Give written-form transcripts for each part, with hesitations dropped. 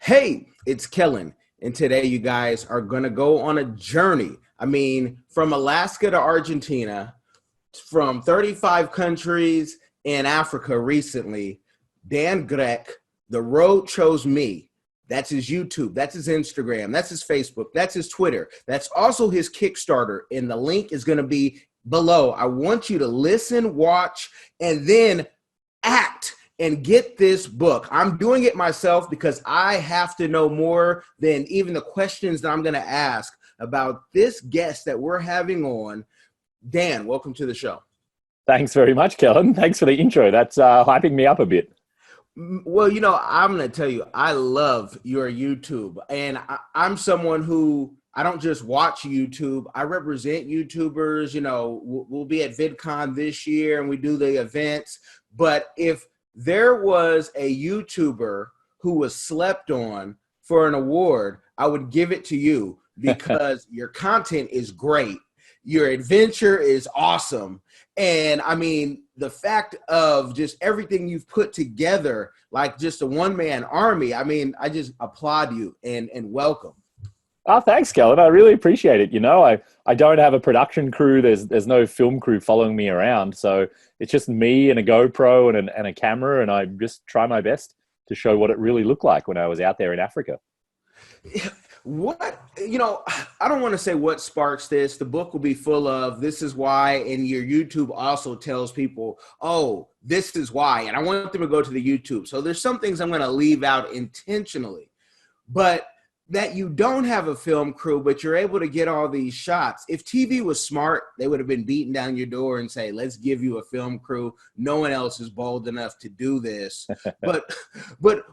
Hey, it's Kellen. And today you guys are going to go on a journey. I mean, from Alaska to Argentina, from 35 countries in Africa recently. Dan Grech, the road chose me. That's his YouTube. That's his Instagram. That's his Facebook. That's his Twitter. That's also his Kickstarter. And the link is going to be below. I want you to listen, watch, and then act and get this book. I'm doing it myself because I have to know more than even the questions that I'm going to ask about this guest that we're having on. Dan, welcome to the show. Thanks very much, Kellen. Thanks for the intro. That's hyping me up a bit. Well, I'm going to tell you, I love your YouTube. And I'm someone who, I don't just watch YouTube. I represent YouTubers. We'll be at VidCon this year and we do the events. But if there was a YouTuber who was slept on for an award, I would give it to you because your content is great. Your adventure is awesome. And I mean, the fact of just everything you've put together, like just a one-man army, I mean, I just applaud you and welcome. Oh, thanks, Kellen. I really appreciate it. I don't have a production crew. There's no film crew following me around. So it's just me and a GoPro and a camera. And I just try my best to show what it really looked like when I was out there in Africa. I don't want to say what sparks this. The book will be full of this is why, and your YouTube also tells people, oh, this is why. And I want them to go to the YouTube. So there's some things I'm going to leave out intentionally. But that you don't have a film crew, but you're able to get all these shots. If TV was smart, they would have been beating down your door and say, let's give you a film crew. No one else is bold enough to do this. But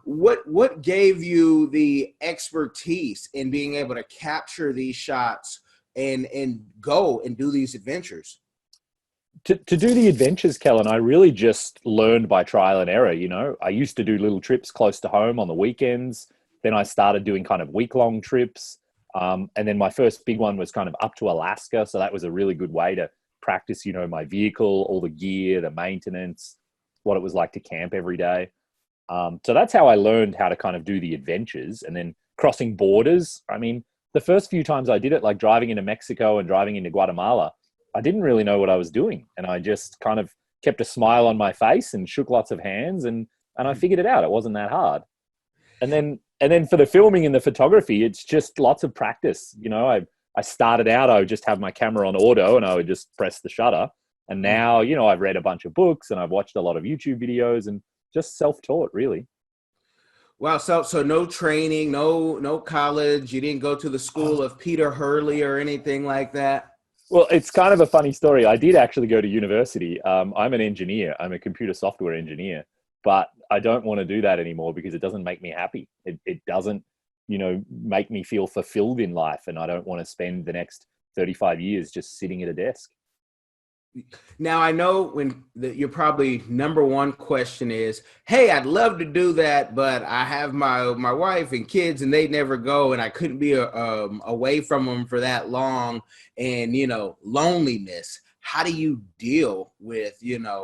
what gave you the expertise in being able to capture these shots and go and do these adventures? To do the adventures, Kellen, I really just learned by trial and error. I used to do little trips close to home on the weekends. Then I started doing kind of week-long trips. And then my first big one was kind of up to Alaska. So that was a really good way to practice, my vehicle, all the gear, the maintenance, what it was like to camp every day. So that's how I learned how to kind of do the adventures. And then crossing borders. I mean, the first few times I did it, like driving into Mexico and driving into Guatemala, I didn't really know what I was doing. And I just kind of kept a smile on my face and shook lots of hands. And I figured it out. It wasn't that hard. And then for the filming and the photography, it's just lots of practice. I started out, I would just have my camera on auto and I would just press the shutter. And now, I've read a bunch of books and I've watched a lot of YouTube videos and just self-taught, really. Wow. So no training, no college. You didn't go to the school of Peter Hurley or anything like that? Well, it's kind of a funny story. I did actually go to university. I'm an engineer. I'm a computer software engineer. But I don't want to do that anymore because it doesn't make me happy. It doesn't, make me feel fulfilled in life. And I don't want to spend the next 35 years just sitting at a desk. Now, I know your probably number one question is, hey, I'd love to do that, but I have my wife and kids and they never go and I couldn't be away from them for that long and, loneliness. How do you deal with,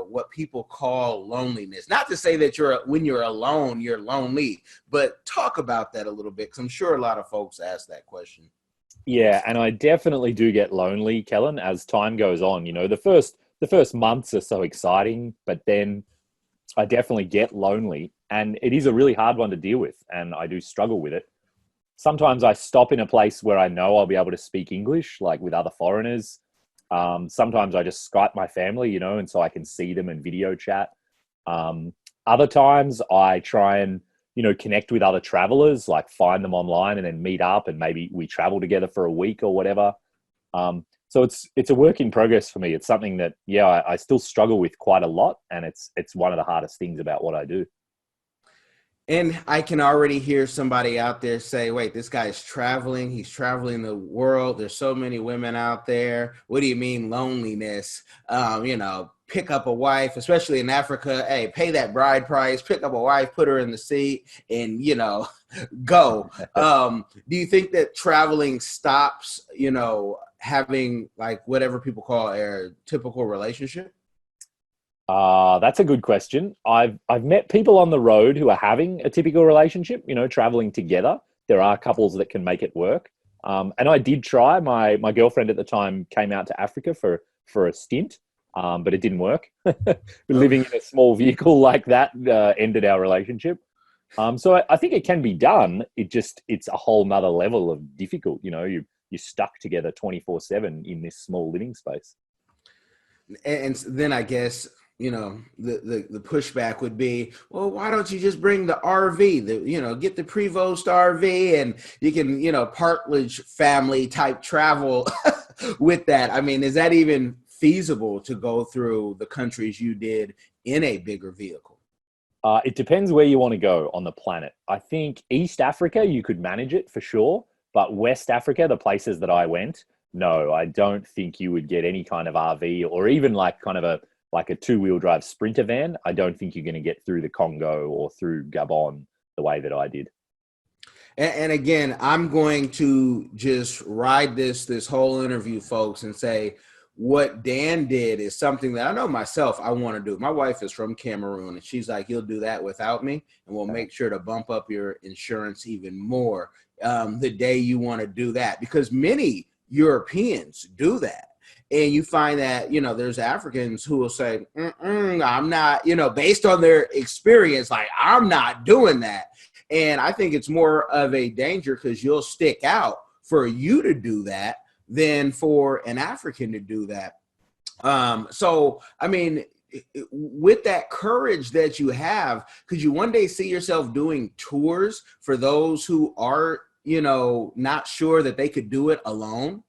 what people call loneliness? Not to say that when you're alone, you're lonely, but talk about that a little bit because I'm sure a lot of folks ask that question. Yeah, and I definitely do get lonely, Kellen, as time goes on. The first months are so exciting, but then I definitely get lonely, and it is a really hard one to deal with, and I do struggle with it. Sometimes I stop in a place where I know I'll be able to speak English, like with other foreigners. Sometimes I just Skype my family, and so I can see them and video chat. Other times I try and, connect with other travelers, like find them online and then meet up and maybe we travel together for a week or whatever. So it's a work in progress for me. It's something that, I still struggle with quite a lot. And it's one of the hardest things about what I do. And I can already hear somebody out there say, wait, this guy's traveling. He's traveling the world. There's so many women out there. What do you mean loneliness? Pick up a wife, especially in Africa. Hey, pay that bride price, pick up a wife, put her in the seat and, go. Do you think that traveling stops, having like whatever people call a typical relationship? That's a good question. I've met people on the road who are having a typical relationship, traveling together. There are couples that can make it work. And I did try. My girlfriend at the time came out to Africa for a stint, but it didn't work. Living in a small vehicle like that ended our relationship. So I think it can be done. It's a whole nother level of difficult. You're stuck together 24/7 in this small living space. And then I guess, the pushback would be, well, why don't you just bring the RV, get the Prevost RV, and you can, partridge family type travel with that. I mean, is that even feasible to go through the countries you did in a bigger vehicle? It depends where you want to go on the planet. I think East Africa, you could manage it for sure. But West Africa, the places that I went, no, I don't think you would get any kind of RV or even like a two-wheel drive Sprinter van. I don't think you're going to get through the Congo or through Gabon the way that I did. And again, I'm going to just ride this whole interview, folks, and say what Dan did is something that I know myself I want to do. My wife is from Cameroon, and she's like, you'll do that without me, and we'll make sure to bump up your insurance even more the day you want to do that, because many Europeans do that. And you find that, there's Africans who will say, I'm not, based on their experience, like, I'm not doing that. And I think it's more of a danger because you'll stick out for you to do that than for an African to do that. So, I mean, with that courage that you have, could you one day see yourself doing tours for those who are, not sure that they could do it alone?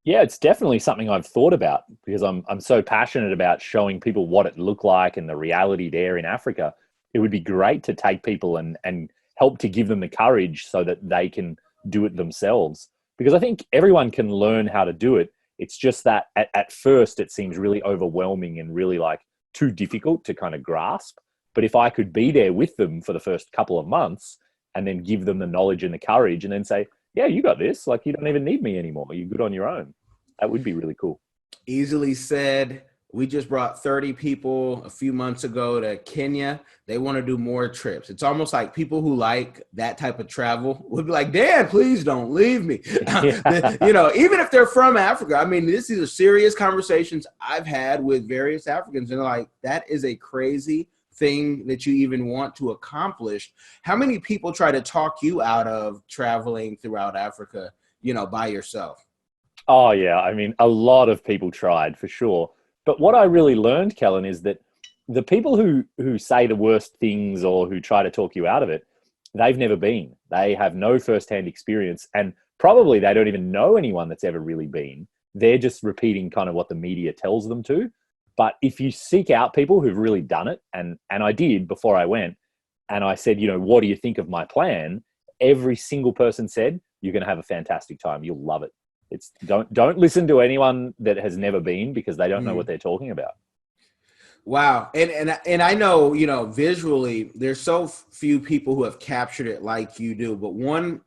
Yeah, it's definitely something I've thought about because I'm so passionate about showing people what it looked like and the reality there in Africa. It would be great to take people and help to give them the courage so that they can do it themselves. Because I think everyone can learn how to do it. It's just that at first it seems really overwhelming and really like too difficult to kind of grasp. But if I could be there with them for the first couple of months and then give them the knowledge and the courage and then say, yeah, you got this. Like, you don't even need me anymore. You're good on your own. That would be really cool. Easily said. We just brought 30 people a few months ago to Kenya. They want to do more trips. It's almost like people who like that type of travel would be like, Dan, please don't leave me. Even if they're from Africa. I mean, these are serious conversations I've had with various Africans. And they're like, that is a crazy thing that you even want to accomplish. How many people try to talk you out of traveling throughout Africa, by yourself? Oh, yeah. I mean, a lot of people tried for sure. But what I really learned, Kellen, is that the people who say the worst things or who try to talk you out of it, they've never been. They have no firsthand experience. And probably they don't even know anyone that's ever really been. They're just repeating kind of what the media tells them to. But if you seek out people who've really done it, and I did before I went, and I said, what do you think of my plan? Every single person said, you're going to have a fantastic time. You'll love it. It's don't listen to anyone that has never been because they don't know what they're talking about. Wow. And I know, visually there's so few people who have captured it like you do, but one,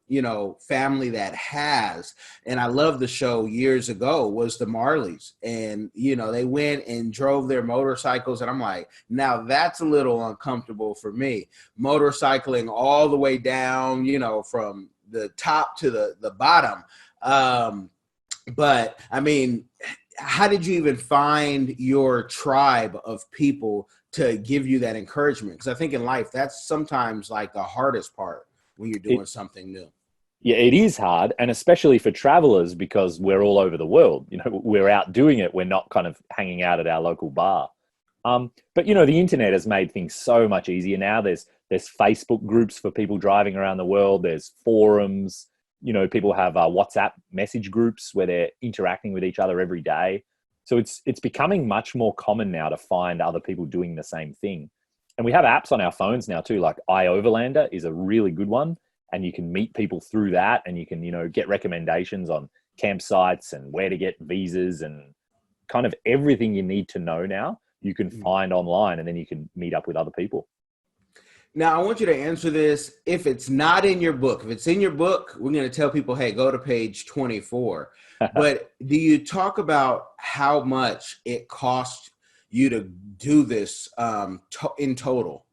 family that has, and I love the show years ago, was the Marleys. And, they went and drove their motorcycles. And I'm like, now that's a little uncomfortable for me. Motorcycling all the way down, from the top to the bottom. But I mean, how did you even find your tribe of people to give you that encouragement? Because I think in life, that's sometimes like the hardest part when you're doing something new. Yeah, it is hard. And especially for travelers, because we're all over the world, we're out doing it. We're not kind of hanging out at our local bar. But, the internet has made things so much easier now. There's Facebook groups for people driving around the world. There's forums. People have WhatsApp message groups where they're interacting with each other every day. So it's becoming much more common now to find other people doing the same thing. And we have apps on our phones now too, like iOverlander is a really good one. And you can meet people through that and you can, get recommendations on campsites and where to get visas and kind of everything you need to know now you can find online, and then you can meet up with other people. Now, I want you to answer this. If it's not in your book, if it's in your book, we're going to tell people, hey, go to page 24. But do you talk about how much it costs you to do this in total?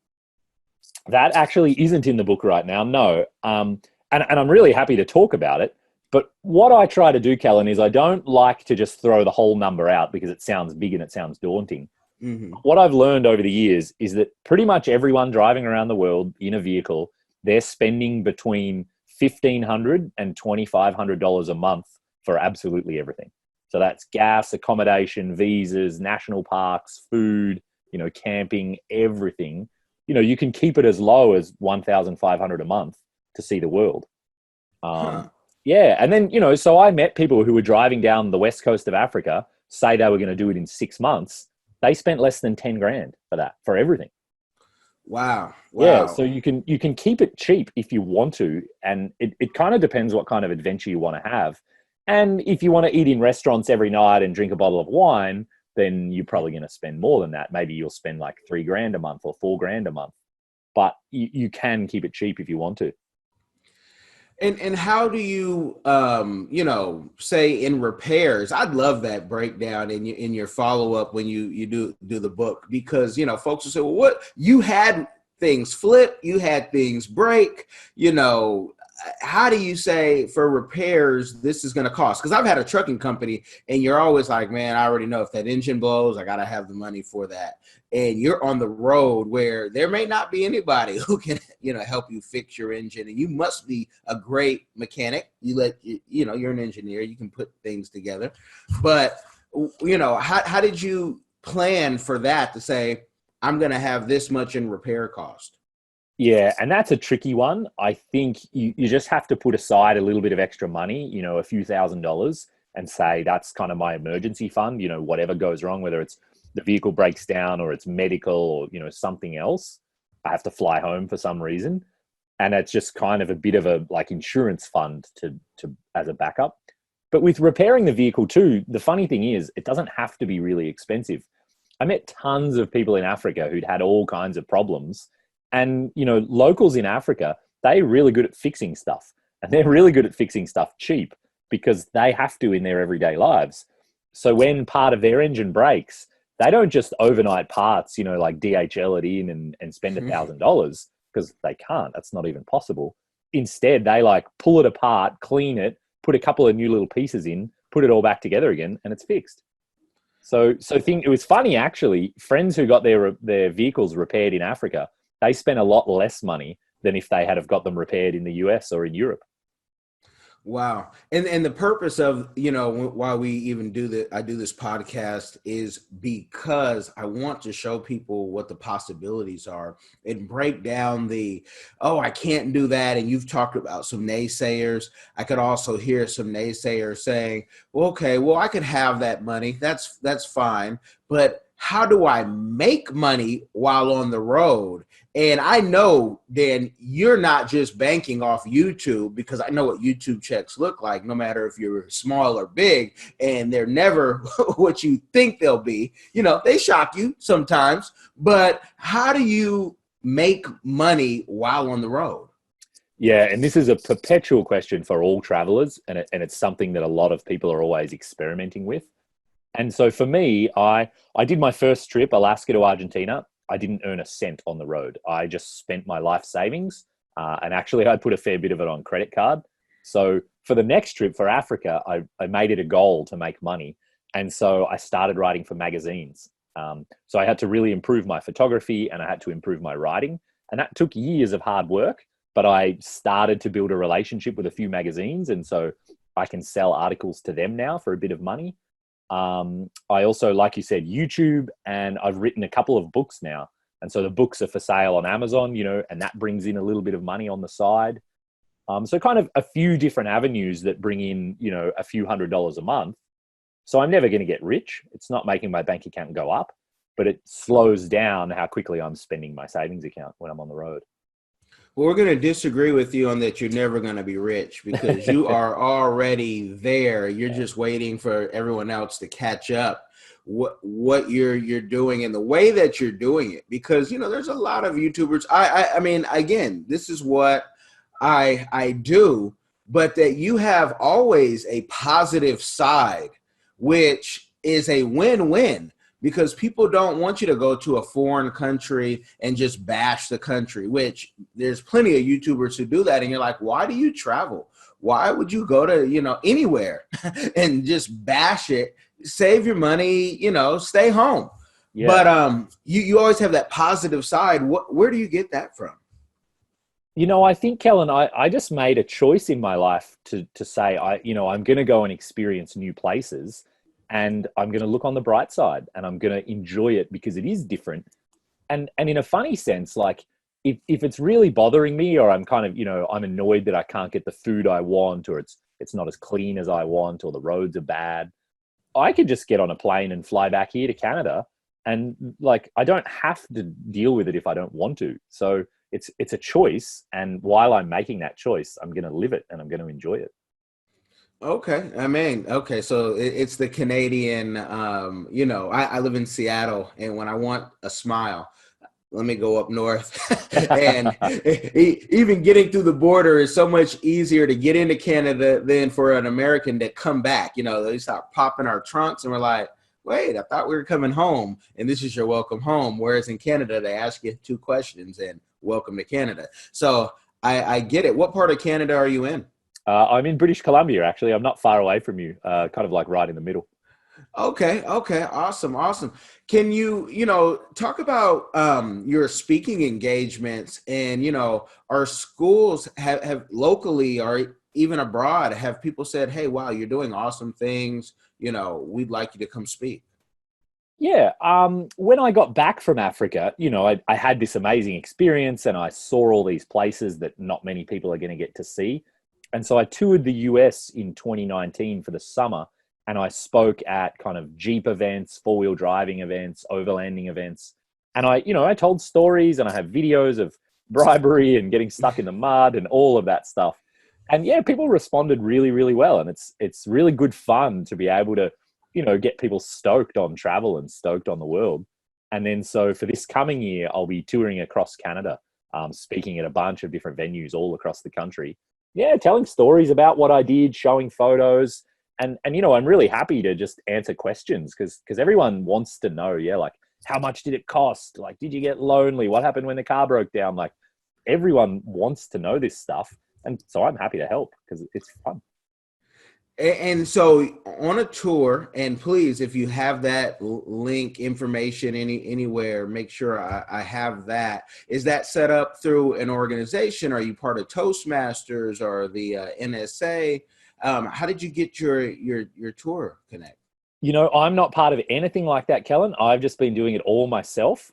That actually isn't in the book right now, no. And I'm really happy to talk about it. But what I try to do, Kellen, is I don't like to just throw the whole number out because it sounds big and it sounds daunting. Mm-hmm. What I've learned over the years is that pretty much everyone driving around the world in a vehicle, they're spending between $1,500 and $2,500 a month for absolutely everything. So that's gas, accommodation, visas, national parks, food, camping, everything. You can keep it as low as $1,500 a month to see the world. Yeah. And then, so I met people who were driving down the west coast of Africa, say they were going to do it in 6 months. They spent less than 10 grand for that, for everything. Wow. Yeah. So you can keep it cheap if you want to. And it kind of depends what kind of adventure you want to have. And if you want to eat in restaurants every night and drink a bottle of wine, then you're probably going to spend more than that. Maybe you'll spend like 3 grand a month or 4 grand a month, but you can keep it cheap if you want to. And how do you, say in repairs? I'd love that breakdown in your follow up when you do the book, because folks will say, well, what, you had things flip, you had things break, how do you say for repairs this is going to cost? Because I've had a trucking company, and you're always like, man, I already know if that engine blows, I got to have the money for that. And you're on the road where there may not be anybody who can, help you fix your engine. And you must be a great mechanic. You're an engineer, you can put things together. But, how did you plan for that to say, I'm going to have this much in repair cost? Yeah, and that's a tricky one. I think you just have to put aside a little bit of extra money, a few $1,000s, and say that's kind of my emergency fund, whatever goes wrong, whether it's the vehicle breaks down or it's medical or, something else. I have to fly home for some reason. And it's just kind of a bit of a like insurance fund to as a backup. But with repairing the vehicle too, the funny thing is it doesn't have to be really expensive. I met tons of people in Africa who'd had all kinds of problems. And, locals in Africa, they're really good at fixing stuff. And they're really good at fixing stuff cheap because they have to in their everyday lives. So when part of their engine breaks, they don't just overnight parts, like DHL it in and spend $1,000 because they can't. That's not even possible. Instead, they like pull it apart, clean it, put a couple of new little pieces in, put it all back together again, and it's fixed. So it was funny, actually. Friends who got their vehicles repaired in Africa, they spent a lot less money than if they had have got them repaired in the US or in Europe. Wow. And the purpose of, why we even I do this podcast is because I want to show people what the possibilities are and break down I can't do that. And you've talked about some naysayers. I could also hear some naysayers saying, well, okay, well, I could have that money. That's fine. But how do I make money while on the road? And I know, Dan, you're not just banking off YouTube, because I know what YouTube checks look like, no matter if you're small or big, and they're never what you think they'll be. They shock you sometimes, but how do you make money while on the road? Yeah, and this is a perpetual question for all travelers, and it's something that a lot of people are always experimenting with. And so for me, I did my first trip, Alaska to Argentina. I didn't earn a cent on the road. I just spent my life savings. And actually, I put a fair bit of it on credit card. So for the next trip for Africa, I made it a goal to make money. And so I started writing for magazines. So I had to really improve my photography and I had to improve my writing. And that took years of hard work. But I started to build a relationship with a few magazines. And so I can sell articles to them now for a bit of money. I also, like you said, YouTube, and I've written a couple of books now. And so the books are for sale on Amazon, and that brings in a little bit of money on the side. So kind of a few different avenues that bring in, a few $100s a month. So I'm never going to get rich. It's not making my bank account go up, but it slows down how quickly I'm spending my savings account when I'm on the road. Well, we're going to disagree with you on that. You're never going to be rich because you are already there. You're just waiting for everyone else to catch up what you're doing and the way that you're doing it. Because, there's a lot of YouTubers. I mean, again, this is what I do, but that you have always a positive side, which is a win-win. because people don't want you to go to a foreign country and just bash the country, which there's plenty of YouTubers who do that. And you're like, why do you travel? Why would you go to, anywhere and just bash it? Save your money, stay home. Yeah. But you always have that positive side. Where do you get that from? I think, Kellen, I just made a choice in my life to say, I'm going to go and experience new places, and I'm going to look on the bright side, and I'm going to enjoy it because it is different. And in a funny sense, like if it's really bothering me, or I'm kind of, I'm annoyed that I can't get the food I want, or it's not as clean as I want, or the roads are bad, I could just get on a plane and fly back here to Canada. And like, I don't have to deal with it if I don't want to. So it's a choice. And while I'm making that choice, I'm going to live it and I'm going to enjoy it. Okay. Okay. So it's the Canadian, I live in Seattle, and when I want a smile, let me go up north. And even getting through the border is so much easier to get into Canada than for an American to come back. They start popping our trunks and we're like, wait, I thought we were coming home, and this is your welcome home. Whereas in Canada, they ask you 2 questions and welcome to Canada. So I get it. What part of Canada are you in? I'm in British Columbia, actually. I'm not far away from you, kind of like right in the middle. Okay. Awesome. Can you, talk about your speaking engagements, and, our schools have locally or even abroad, have people said, hey, wow, you're doing awesome things. We'd like you to come speak. Yeah. When I got back from Africa, I had this amazing experience, and I saw all these places that not many people are going to get to see. And so I toured the US in 2019 for the summer, and I spoke at kind of Jeep events, 4-wheel driving events, overlanding events. And I told stories, and I have videos of bribery and getting stuck in the mud and all of that stuff. And yeah, people responded really, really well. And it's really good fun to be able to, get people stoked on travel and stoked on the world. And then so for this coming year, I'll be touring across Canada, speaking at a bunch of different venues all across the country. Yeah, telling stories about what I did, showing photos. And I'm really happy to just answer questions because everyone wants to know, like, how much did it cost? Like, did you get lonely? What happened when the car broke down? Like, everyone wants to know this stuff. And so I'm happy to help because it's fun. And so on a tour, and please, if you have that link information anywhere, make sure I have that. Is that set up through an organization? Are you part of Toastmasters or the NSA? How did you get your tour connect? I'm not part of anything like that, Kellen. I've just been doing it all myself,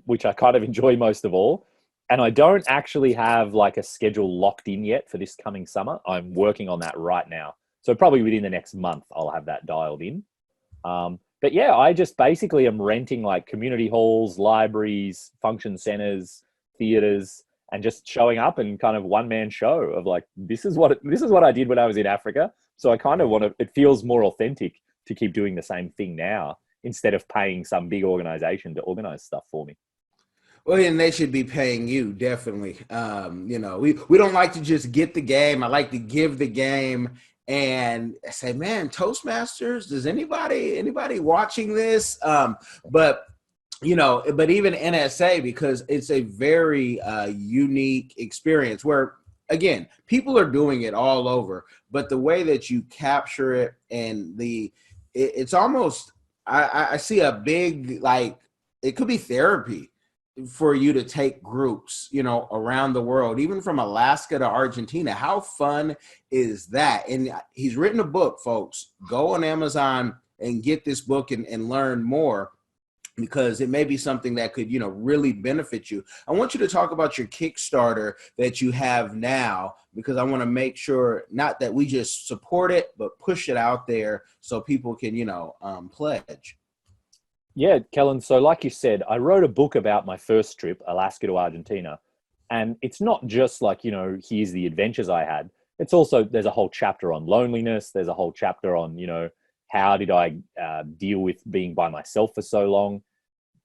which I kind of enjoy most of all. And I don't actually have like a schedule locked in yet for this coming summer. I'm working on that right now. So probably within the next month, I'll have that dialed in. But yeah, I just basically am renting like community halls, libraries, function centers, theaters, and just showing up and kind of one-man show of like, this is what I did when I was in Africa. So I kind of it feels more authentic to keep doing the same thing now instead of paying some big organization to organize stuff for me. Well, and they should be paying you, definitely. We don't like to just get the game. I like to give the game and say, man, Toastmasters, does anybody watching this? But even NSA, because it's a very unique experience where, again, people are doing it all over, but the way that you capture it and it's almost, I see a big, like, it could be therapy for you to take groups, around the world, even from Alaska to Argentina. How fun is that? And he's written a book, folks. Go on Amazon and get this book and learn more, because it may be something that could, really benefit you. I want you to talk about your Kickstarter that you have now, because I want to make sure not that we just support it, but push it out there so people can, pledge. Yeah, Kellen. So like you said, I wrote a book about my first trip, Alaska to Argentina. And it's not just like, here's the adventures I had. It's also, there's a whole chapter on loneliness. There's a whole chapter on, how did I deal with being by myself for so long?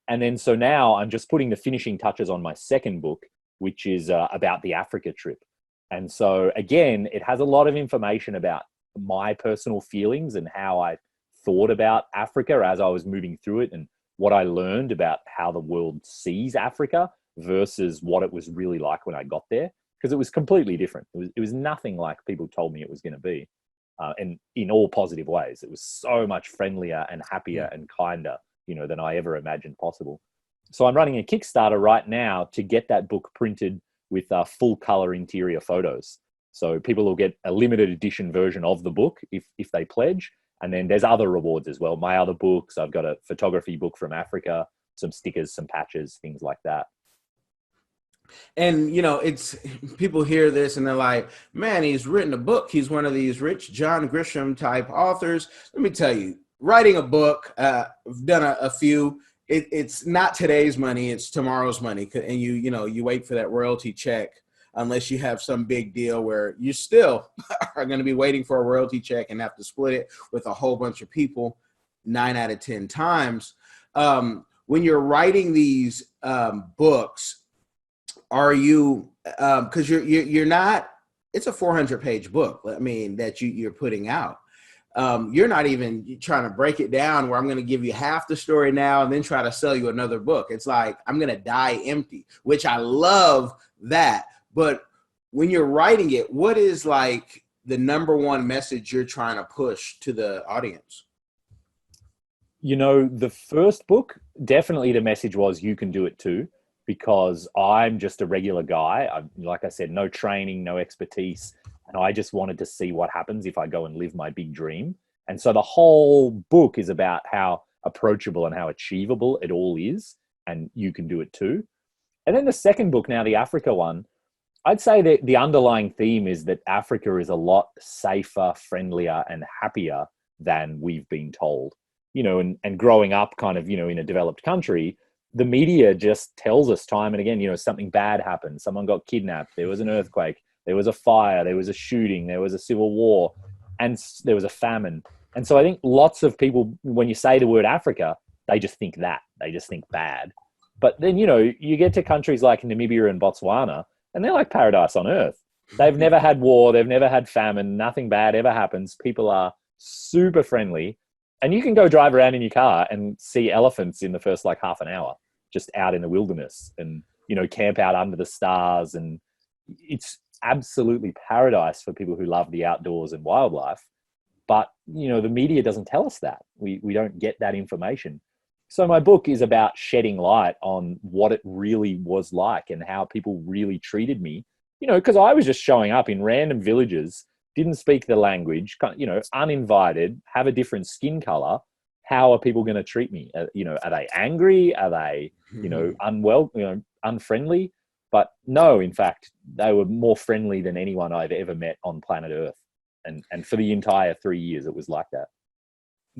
And then so now I'm just putting the finishing touches on my second book, which is about the Africa trip. And so again, it has a lot of information about my personal feelings and how I thought about Africa as I was moving through it, and what I learned about how the world sees Africa versus what it was really like when I got there, because it was completely different. It was nothing like people told me it was going to be, and in all positive ways. It was so much friendlier and happier and kinder, than I ever imagined possible. So I'm running a Kickstarter right now to get that book printed with full color interior photos. So people will get a limited edition version of the book if they pledge. And then there's other rewards as well. My other books, I've got a photography book from Africa, some stickers, some patches, things like that. And, it's people hear this and they're like, man, he's written a book. He's one of these rich John Grisham type authors. Let me tell you, writing a book, I've done a few. It's not today's money, it's tomorrow's money. And you wait for that royalty check unless you have some big deal where you still are going to be waiting for a royalty check and have to split it with a whole bunch of people 9 out of 10 times. When you're writing these books, are you, because you're not, it's a 400-page book, I mean, that you're putting out. You're not even trying to break it down where I'm going to give you half the story now and then try to sell you another book. It's like, I'm going to die empty, which I love that. But when you're writing it, what is like the number one message you're trying to push to the audience? The first book, definitely the message was you can do it too, because I'm just a regular guy. Like I said, no training, no expertise. And I just wanted to see what happens if I go and live my big dream. And so the whole book is about how approachable and how achievable it all is. And you can do it too. And then the second book, now the Africa one, I'd say that the underlying theme is that Africa is a lot safer, friendlier, and happier than we've been told. And growing up kind of, in a developed country, the media just tells us time and again, something bad happened. Someone got kidnapped. There was an earthquake. There was a fire. There was a shooting. There was a civil war. And there was a famine. And so I think lots of people, when you say the word Africa, they just think that. They just think bad. But then, you get to countries like Namibia and Botswana, and they're like paradise on earth. They've never had war. They've never had famine. Nothing bad ever happens. People are super friendly. And you can go drive around in your car and see elephants in the first like half an hour, just out in the wilderness and, camp out under the stars. And it's absolutely paradise for people who love the outdoors and wildlife. But, the media doesn't tell us that. We don't get that information. So my book is about shedding light on what it really was like and how people really treated me, because I was just showing up in random villages, didn't speak the language, uninvited, have a different skin color. How are people going to treat me? Are they angry? Are they, unwell, unfriendly? But no, in fact, they were more friendly than anyone I've ever met on planet Earth. And for the entire 3 years, it was like that.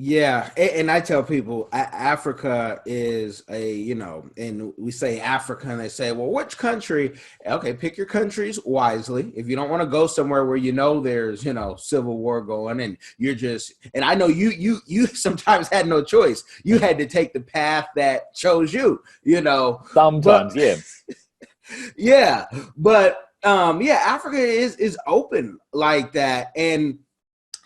Yeah. And I tell people Africa is and we say Africa and they say, well, which country? Okay, pick your countries wisely. If you don't want to go somewhere where there's, civil war going and you're just, and I know you sometimes had no choice. You had to take the path that chose you, Sometimes, yeah. Yeah. But Africa is open like that. And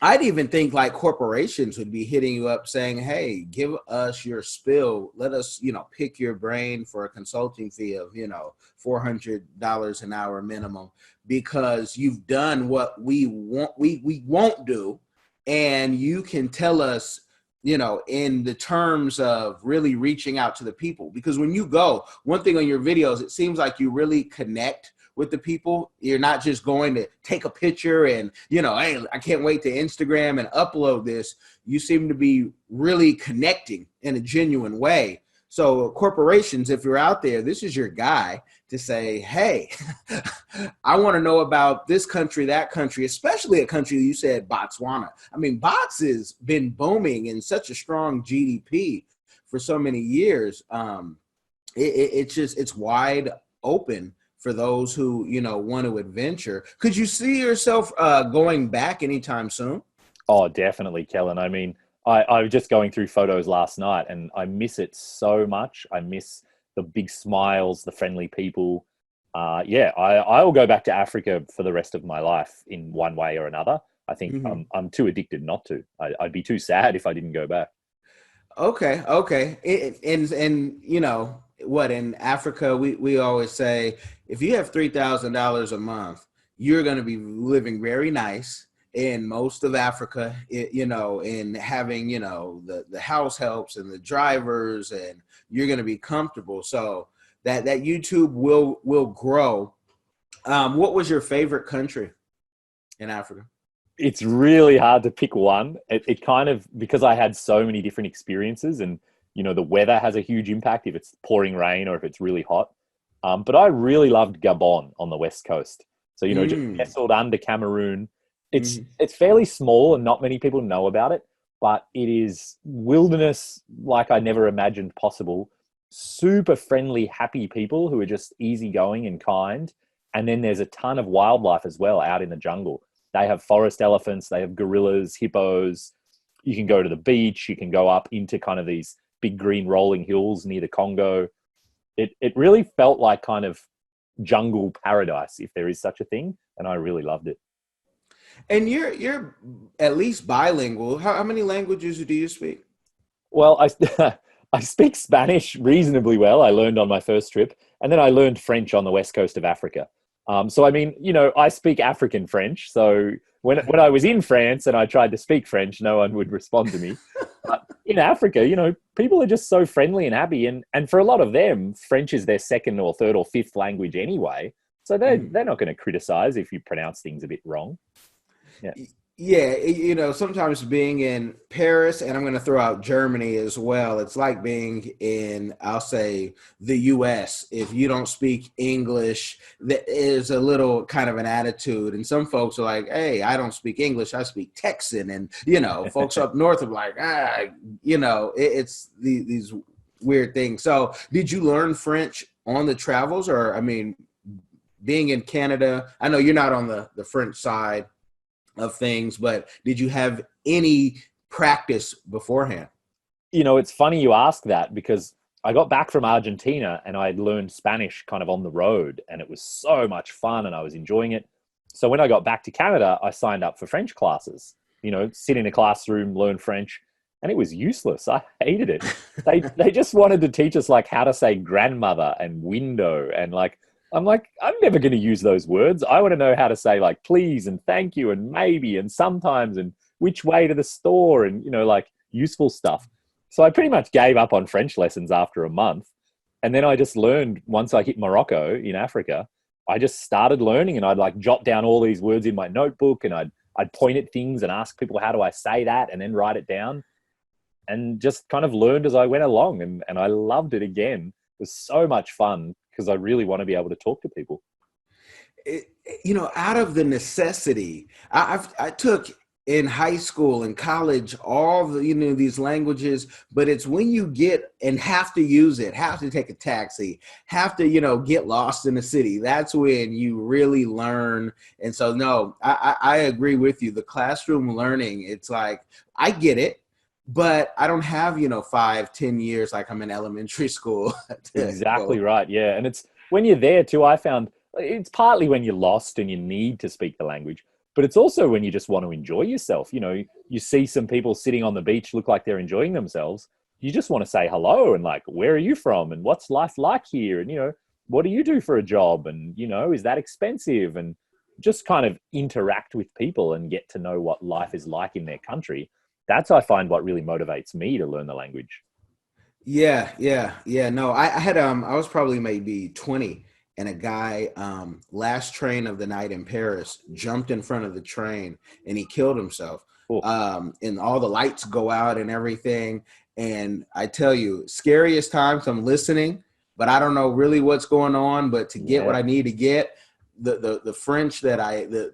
I'd even think like corporations would be hitting you up saying, hey, give us your spill. Let us, pick your brain for a consulting fee of, $400 an hour minimum because you've done what we won't do. And you can tell us, in the terms of really reaching out to the people. Because when you go, one thing on your videos, it seems like you really connect with the people. You're not just going to take a picture and, hey, I can't wait to Instagram and upload this. You seem to be really connecting in a genuine way. So corporations, if you're out there, this is your guy to say, hey, I want to know about this country, that country, especially a country you said, Botswana. I mean, Bots has been booming in such a strong GDP for so many years. It's wide open for those who, want to adventure. Could you see yourself going back anytime soon? Oh, definitely, Kellen. I mean, I was just going through photos last night and I miss it so much. I miss the big smiles, the friendly people. I will go back to Africa for the rest of my life in one way or another. I think I'm too addicted not to. I'd be too sad if I didn't go back. Okay, okay. And you know what, in Africa we always say if you have $3,000 a month, you're going to be living very nice in most of Africa, you know, and having, you know, the house helps and the drivers, and you're going to be comfortable. So that YouTube will grow. What was your favorite country in Africa? It's really hard to pick one. It kind of, because I had so many different experiences, and you know the weather has a huge impact if it's pouring rain or if it's really hot. But I really loved Gabon on the west coast. So you know, just Mm. nestled under Cameroon. Hmm. It's fairly small and not many people know about it, but it is wilderness like I never imagined possible. Super friendly, happy people who are just easygoing and kind. And then there's a ton of wildlife as well out in the jungle. They have forest elephants, they have gorillas, hippos. You can go to the beach, you can go up into kind of these big green rolling hills near the Congo. It really felt like kind of jungle paradise, if there is such a thing, and I really loved it. And you're at least bilingual. How many languages do you speak? Well, I speak Spanish reasonably well. I learned on my first trip, and then I learned French on the west coast of Africa. So I mean, you know, I speak African French. So when I was in France and I tried to speak French, no one would respond to me. But in Africa, you know, people are just so friendly and happy, and for a lot of them, French is their second or third or fifth language anyway. So Mm. they're not going to criticize if you pronounce things a bit wrong. Yeah. Yeah, you know, sometimes being in Paris, and I'm going to throw out Germany as well, it's like being in, I'll say, the US. If you don't speak English, there is a little kind of an attitude. And some folks are like, hey, I don't speak English, I speak Texan. And, you know, folks up north are like, you know, it's these weird things. So did you learn French on the travels? Or, I mean, being in Canada, I know you're not on the French side of things, but did you have any practice beforehand? You know, it's funny you ask that because I got back from Argentina and I had learned Spanish kind of on the road, and it was so much fun and I was enjoying it. So when I got back to Canada, I signed up for French classes, you know, sit in a classroom, learn French, and it was useless. I hated it. They just wanted to teach us like how to say grandmother and window, and like I'm like, I'm never going to use those words. I want to know how to say like please and thank you and maybe and sometimes and which way to the store, and you know, like useful stuff. So I pretty much gave up on French lessons after a month. And then I just learned once I hit Morocco in Africa, I just started learning, and I'd like jot down all these words in my notebook, and I'd point at things and ask people, how do I say that? And then write it down, and just kind of learned as I went along. And I loved it again. It was so much fun because I really want to be able to talk to people. it, you know, out of the necessity, I took in high school and college all the, you know, these languages, but it's when you get and have to use it, have to take a taxi, have to, you know, get lost in the city, that's when you really learn. And so no, I agree with you, the classroom learning, it's like I get it, but I don't have, you know, 5, 10 years like I'm in elementary school to Exactly go. right. Yeah. And it's when you're there too, I found it's partly when you're lost and you need to speak the language, but it's also when you just want to enjoy yourself. You know, you see some people sitting on the beach look like they're enjoying themselves. You just want to say hello and like, where are you from? And what's life like here? And, you know, what do you do for a job? And, you know, is that expensive? And just kind of interact with people and get to know what life is like in their country. That's, I find, what really motivates me to learn the language. Yeah, yeah, yeah. No, I had I was probably maybe 20, and a guy last train of the night in Paris jumped in front of the train and he killed himself. Oh, And all the lights go out and everything. And I tell you, scariest times I'm listening, but I don't know really what's going on. But to get what yeah. I need to get, the French that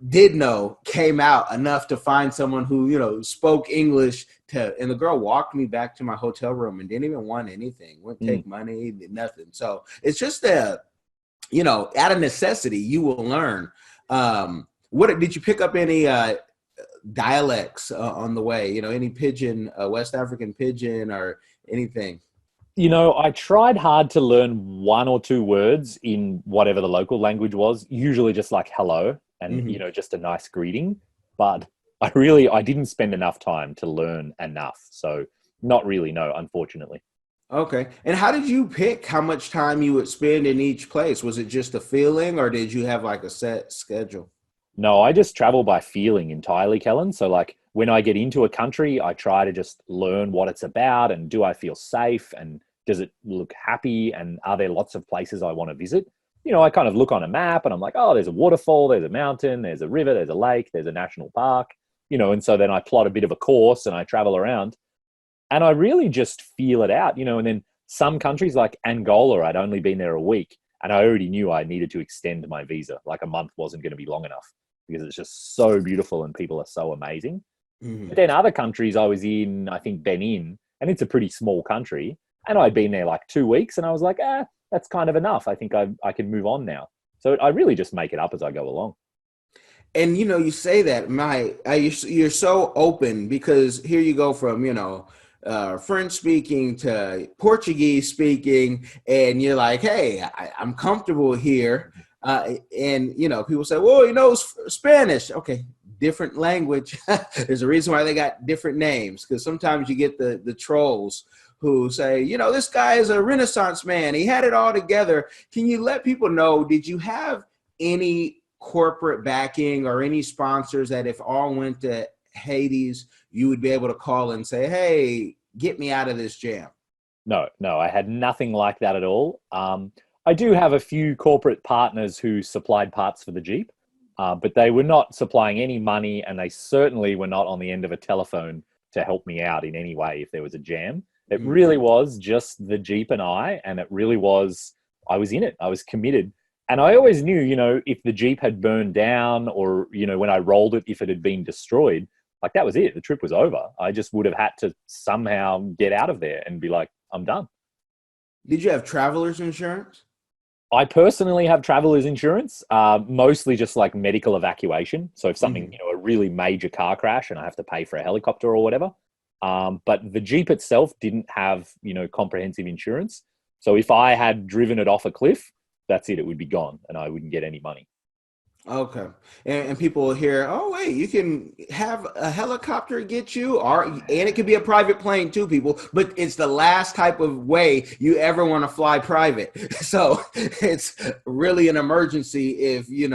did know came out enough to find someone who, you know, spoke English to, and the girl walked me back to my hotel room and didn't even want anything, wouldn't Mm. take money, nothing. So it's just a, you know, out of necessity, you will learn. What did you pick up any dialects on the way? You know, any pidgin, West African pidgin or anything? You know, I tried hard to learn one or two words in whatever the local language was, usually just like hello and, you Hmm. know, just a nice greeting. But I didn't spend enough time to learn enough. So Not really, no, unfortunately. Okay. And how did you pick how much time you would spend in each place? Was it just a feeling, or did you have like a set schedule? No, I just travel by feeling entirely, Kellen. So like when I get into a country, I try to just learn what it's about and do I feel safe and does it look happy and are there lots of places I want to visit? I kind of look on a map and I'm like, oh, there's a waterfall, there's a mountain, there's a river, there's a lake, there's a national park, and so then I plot a bit of a course and I travel around and I really just feel it out, and then some countries like Angola, I'd only been there a week and I already knew I needed to extend my visa. Like a month wasn't going to be long enough because it's just so beautiful and people are so amazing. Mhm. But then other countries I was in, I think Benin, and it's a pretty small country. And I'd been there like 2 weeks and I was like, that's kind of enough. I think I can move on now. So I really just make it up as I go along. And you say that you're so open because here you go from French speaking to Portuguese speaking, and you're like, hey, I'm comfortable here. And people say, well, Spanish. Okay, different language. There's a reason why they got different names, because sometimes you get the trolls who say, this guy is a Renaissance man. He had it all together. Can you let people know, did you have any corporate backing or any sponsors that if all went to Hades, you would be able to call and say, hey, get me out of this jam? No, I had nothing like that at all. I do have a few corporate partners who supplied parts for the Jeep, but they were not supplying any money and they certainly were not on the end of a telephone to help me out in any way if there was a jam. It really was just the Jeep and I really was, I was in it. I was committed. And I always knew, if the Jeep had burned down or, when I rolled it, if it had been destroyed, like that was it. The trip was over. I just would have had to somehow get out of there and be like, I'm done. Did you have traveler's insurance? I personally have traveler's insurance, mostly just like medical evacuation. So if something, a really major car crash and I have to pay for a helicopter or whatever. But the Jeep itself didn't have, comprehensive insurance. So if I had driven it off a cliff, that's it. It would be gone and I wouldn't get any money. Okay. And people will hear, oh, wait, you can have a helicopter get you, and it could be a private plane too, people, but it's the last type of way you ever want to fly private. So it's really an emergency if, you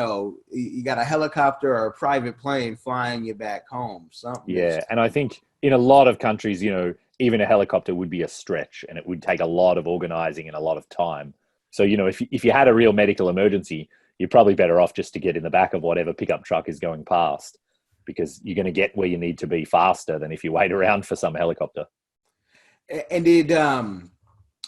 got a helicopter or a private plane flying you back home. Yeah. And I think in a lot of countries, even a helicopter would be a stretch and it would take a lot of organizing and a lot of time. So, if you had a real medical emergency, you're probably better off just to get in the back of whatever pickup truck is going past because you're going to get where you need to be faster than if you wait around for some helicopter. And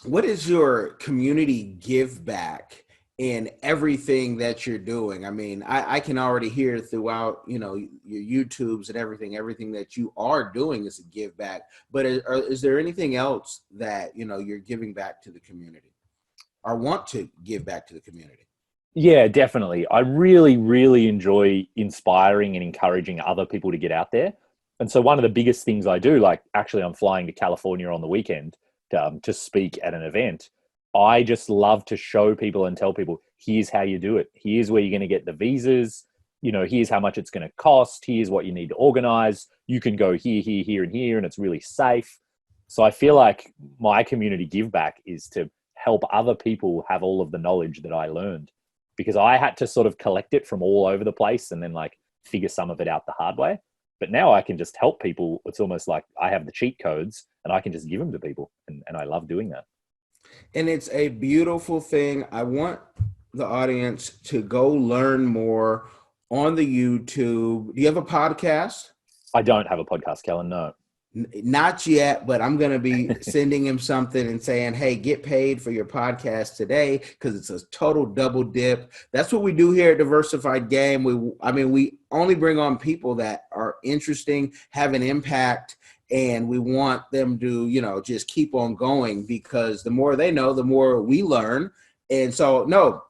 what is your community give back in everything that you're doing? I mean, I can already hear throughout, your YouTubes and everything that you are doing is a give back, but is there anything else that, you're giving back to the community or want to give back to the community? Yeah, definitely. I really, really enjoy inspiring and encouraging other people to get out there. And so one of the biggest things I do, like actually I'm flying to California on the weekend to speak at an event. I just love to show people and tell people, here's how you do it. Here's where you're going to get the visas. Here's how much it's going to cost. Here's what you need to organize. You can go here, here, here, and here, and it's really safe. So I feel like my community give back is to help other people have all of the knowledge that I learned, because I had to sort of collect it from all over the place and then like figure some of it out the hard way. But now I can just help people. It's almost like I have the cheat codes and I can just give them to people. And I love doing that. And it's a beautiful thing. I want the audience to go learn more on the YouTube. Do you have a podcast? I don't have a podcast, Kellen, no. Not yet, but I'm going to be sending him something and saying, hey, get paid for your podcast today because it's a total double dip. That's what we do here at Diversified Game. We only bring on people that are interesting, have an impact, and we want them to, just keep on going because the more they know, the more we learn. And so, no,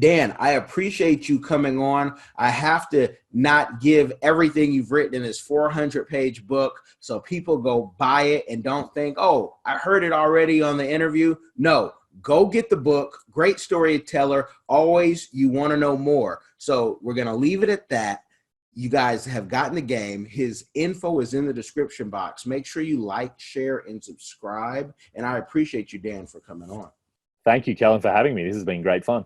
Dan, I appreciate you coming on. I have to not give everything you've written in this 400-page book so people go buy it and don't think, oh, I heard it already on the interview. No, go get the book. Great storyteller. Always, you want to know more. So we're going to leave it at that. you guys have gotten the game. His info is in the description box. Make sure you like, share, and subscribe. And I appreciate you, Dan, for coming on. Thank you, Kellen, for having me. This has been great fun.